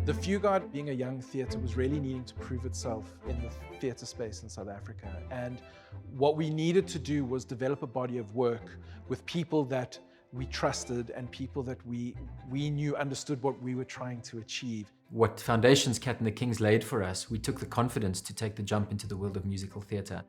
The Fugard, being a young theatre, was really needing to prove itself in the theatre space in South Africa. And what we needed to do was develop a body of work with people that we trusted and people that we knew understood what we were trying to achieve. What foundations Cat and the Kings laid for us, we took the confidence to take the jump into the world of musical theatre.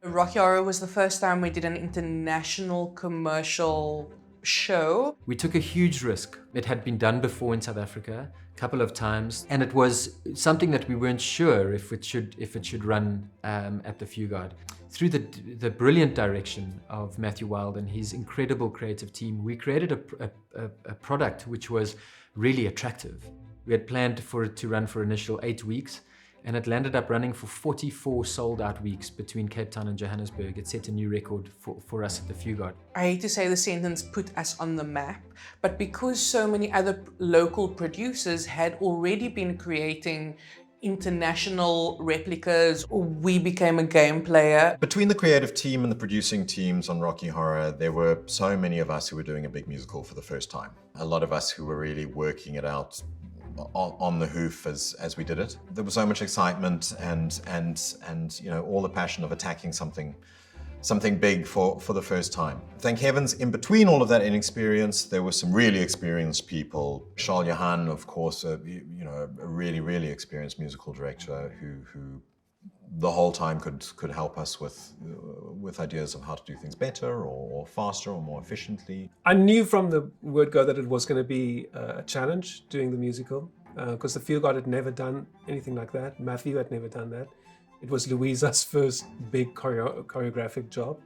Rocky Horror was the first time we did an international commercial show. We took a huge risk. It had been done before in South Africa a couple of times, and it was something that we weren't sure if it should run at the Fugard. Through the brilliant direction of Matthew Wild and his incredible creative team, we created a product which was really attractive. We had planned for it to run for initial 8 weeks, and it landed up running for 44 sold-out weeks between Cape Town and Johannesburg. It set a new record for us at the Fugard. I hate to say the sentence put us on the map, but because so many other local producers had already been creating international replicas, we became a game player. Between the creative team and the producing teams on Rocky Horror, there were so many of us who were doing a big musical for the first time. A lot of us who were really working it out on the hoof as we did it. There was so much excitement and you know, all the passion of attacking something big for the first time. Thank heavens, in between all of that inexperience, there were some really experienced people. Charles Johan, of course, a really experienced musical director who the whole time could help us with ideas of how to do things better or faster or more efficiently. I knew from the word go that it was going to be a challenge doing the musical, because the Fugard had never done anything like that. Matthew had never done that. It was Louisa's first big choreographic job.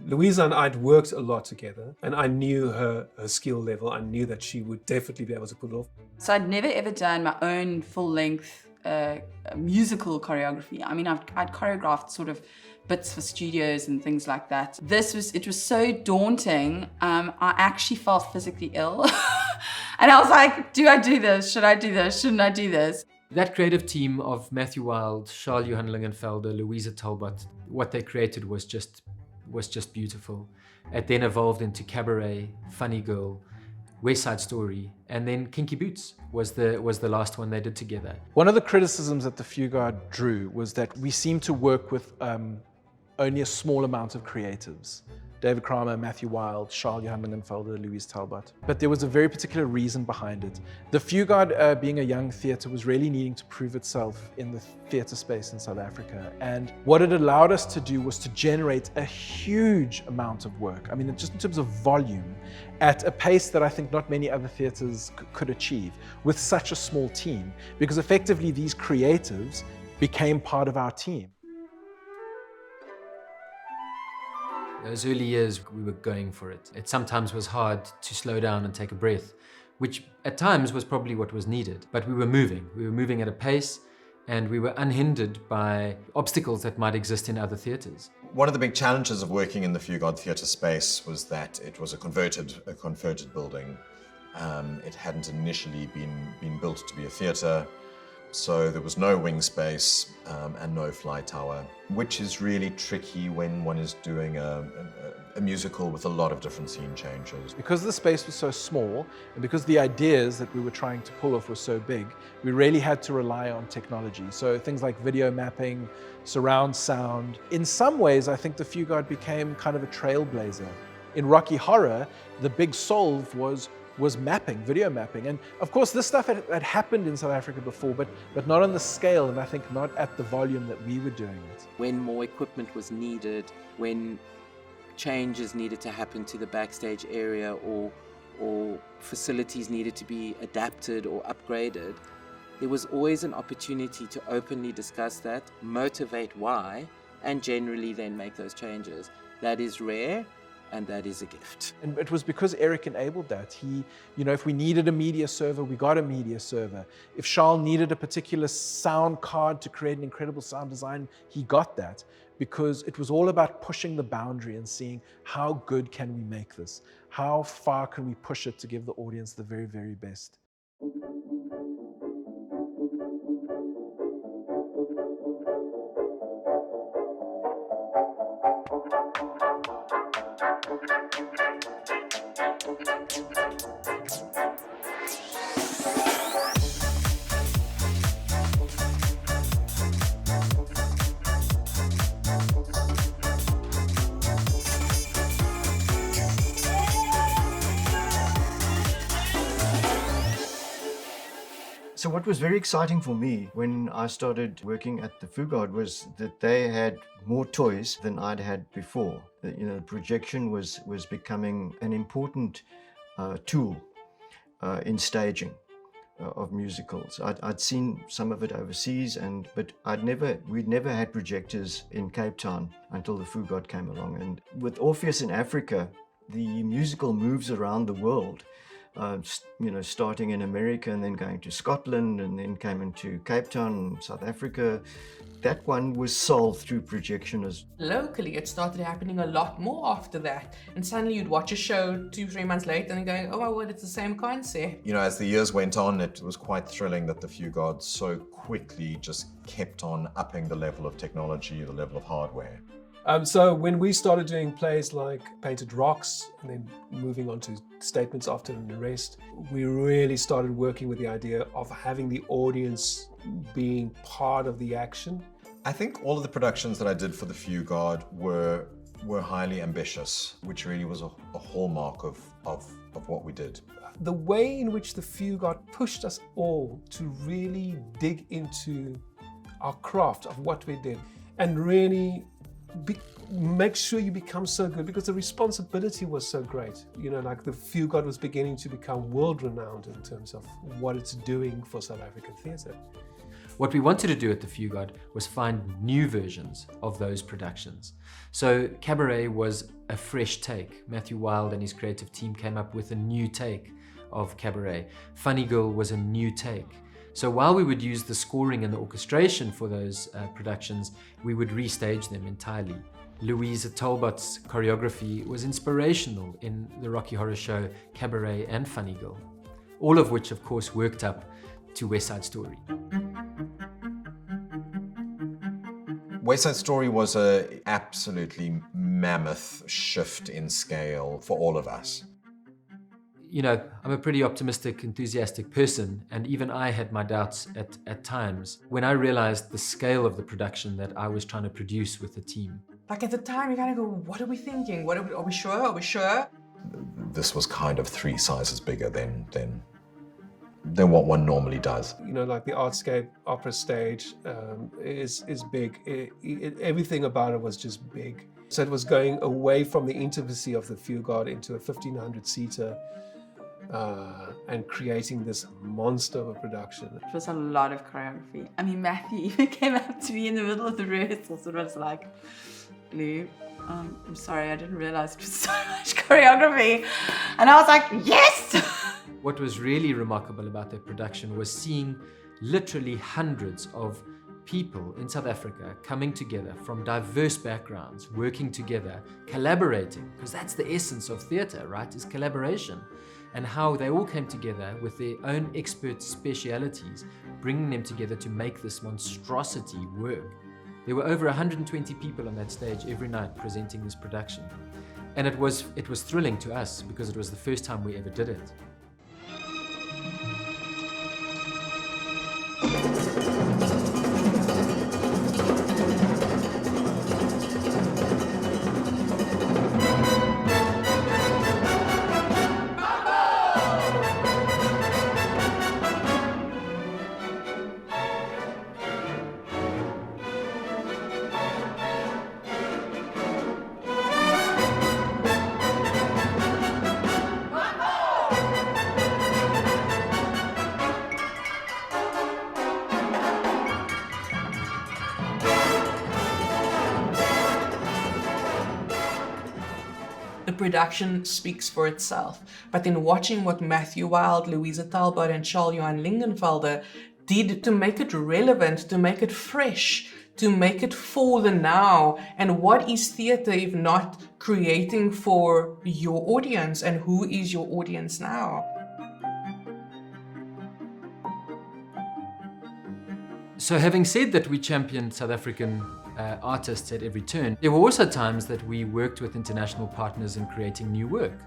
Louisa and I had worked a lot together, and I knew her skill level. I knew that she would definitely be able to pull it off. So I'd never ever done my own full-length musical choreography. I mean, I'd choreographed sort of bits for studios and things like that. It was so daunting. I actually felt physically ill. And I was like, do I do this? Should I do this? Shouldn't I do this? That creative team of Matthew Wild, Charles Johan Lingenfelder, Louisa Talbot, what they created was just beautiful. It then evolved into Cabaret, Funny Girl, West Side Story, and then Kinky Boots was the last one they did together. One of the criticisms that the Fugard drew was that we seemed to work with only a small amount of creatives. David Kramer, Matthew Wild, Charles Johan Lingenfelder, Louise Talbot. But there was a very particular reason behind it. The Fugard, being a young theatre, was really needing to prove itself in the theatre space in South Africa. And what it allowed us to do was to generate a huge amount of work. I mean, just in terms of volume, at a pace that I think not many other theatres could achieve with such a small team, because effectively these creatives became part of our team. Those early years, we were going for it. It sometimes was hard to slow down and take a breath, which at times was probably what was needed. But we were moving. We were moving at a pace, and we were unhindered by obstacles that might exist in other theatres. One of the big challenges of working in the Fugard Theatre space was that it was a converted building. It hadn't initially been built to be a theatre. So there was no wing space and no fly tower, which is really tricky when one is doing a musical with a lot of different scene changes. Because the space was so small, and because the ideas that we were trying to pull off were so big, we really had to rely on technology. So things like video mapping, surround sound. In some ways, I think the Fugard became kind of a trailblazer. In Rocky Horror, the big solve was mapping, video mapping. And of course, this stuff had happened in South Africa before, but not on the scale, and I think not at the volume that we were doing it. When more equipment was needed, when changes needed to happen to the backstage area or facilities needed to be adapted or upgraded, there was always an opportunity to openly discuss that, motivate why, and generally then make those changes. That is rare. And that is a gift. And it was because Eric enabled that. If we needed a media server, we got a media server. If Charles needed a particular sound card to create an incredible sound design, he got that. Because it was all about pushing the boundary and seeing how good can we make this? How far can we push it to give the audience the very, very best? So what was very exciting for me when I started working at the Fugard was that they had more toys than I'd had before. The projection was becoming an important tool in staging of musicals. I'd seen some of it overseas, but we'd never had projectors in Cape Town until the Fugard came along. And with Orpheus in Africa, the musical moves around the world. Starting in America and then going to Scotland and then came into Cape Town, South Africa. That one was solved through projection. Locally, it started happening a lot more after that. And suddenly you'd watch a show 2-3 months later and going, oh my word, it's the same concept. As the years went on, it was quite thrilling that the Fugard so quickly just kept on upping the level of technology, the level of hardware. So when we started doing plays like Painted Rocks and then moving on to Statements After and the Rest, we really started working with the idea of having the audience being part of the action. I think all of the productions that I did for the Fugard were highly ambitious, which really was a hallmark of what we did. The way in which the Fugard pushed us all to really dig into our craft of what we did and really make sure you become so good, because the responsibility was so great. Like the Fugard was beginning to become world-renowned in terms of what it's doing for South African theatre. What we wanted to do at the Fugard was find new versions of those productions. So Cabaret was a fresh take. Matthew Wilde and his creative team came up with a new take of Cabaret. Funny Girl was a new take. So while we would use the scoring and the orchestration for those productions, we would restage them entirely. Louisa Talbot's choreography was inspirational in the Rocky Horror Show, Cabaret and Funny Girl, all of which of course worked up to West Side Story. West Side Story was an absolutely mammoth shift in scale for all of us. I'm a pretty optimistic, enthusiastic person, and even I had my doubts at times when I realized the scale of the production that I was trying to produce with the team. Like at the time, you kind of go, what are we thinking? Are we sure? Are we sure? This was kind of 3 sizes bigger than what one normally does. Like the Artscape opera stage is big. Everything about it was just big. So it was going away from the intimacy of the Fugard into a 1,500-seater and creating this monster of a production. It was a lot of choreography. I mean, Matthew even came up to me in the middle of the rehearsals and was like, Lou, I'm sorry, I didn't realize it was so much choreography. And I was like, yes! What was really remarkable about that production was seeing literally hundreds of people in South Africa coming together from diverse backgrounds, working together, collaborating, because that's the essence of theatre, right, is collaboration. And how they all came together with their own expert specialities, bringing them together to make this monstrosity work. There were over 120 people on that stage every night presenting this production. And it was thrilling to us because it was the first time we ever did it. The production speaks for itself, but in watching what Matthew Wilde, Louisa Talbot and Charles-Johan Lingenfelder did to make it relevant, to make it fresh, to make it for the now, and what is theatre if not creating for your audience, and who is your audience now? So having said that we championed South African artists at every turn, there were also times that we worked with international partners in creating new work.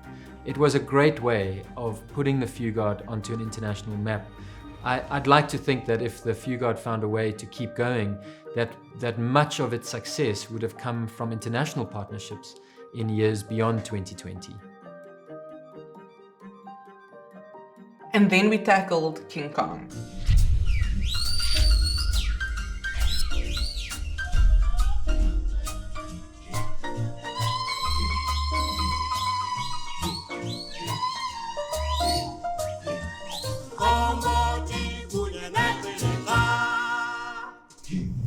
It was a great way of putting the Fugard onto an international map. I'd like to think that if the Fugard found a way to keep going, that much of its success would have come from international partnerships in years beyond 2020. And then we tackled King Kong. team.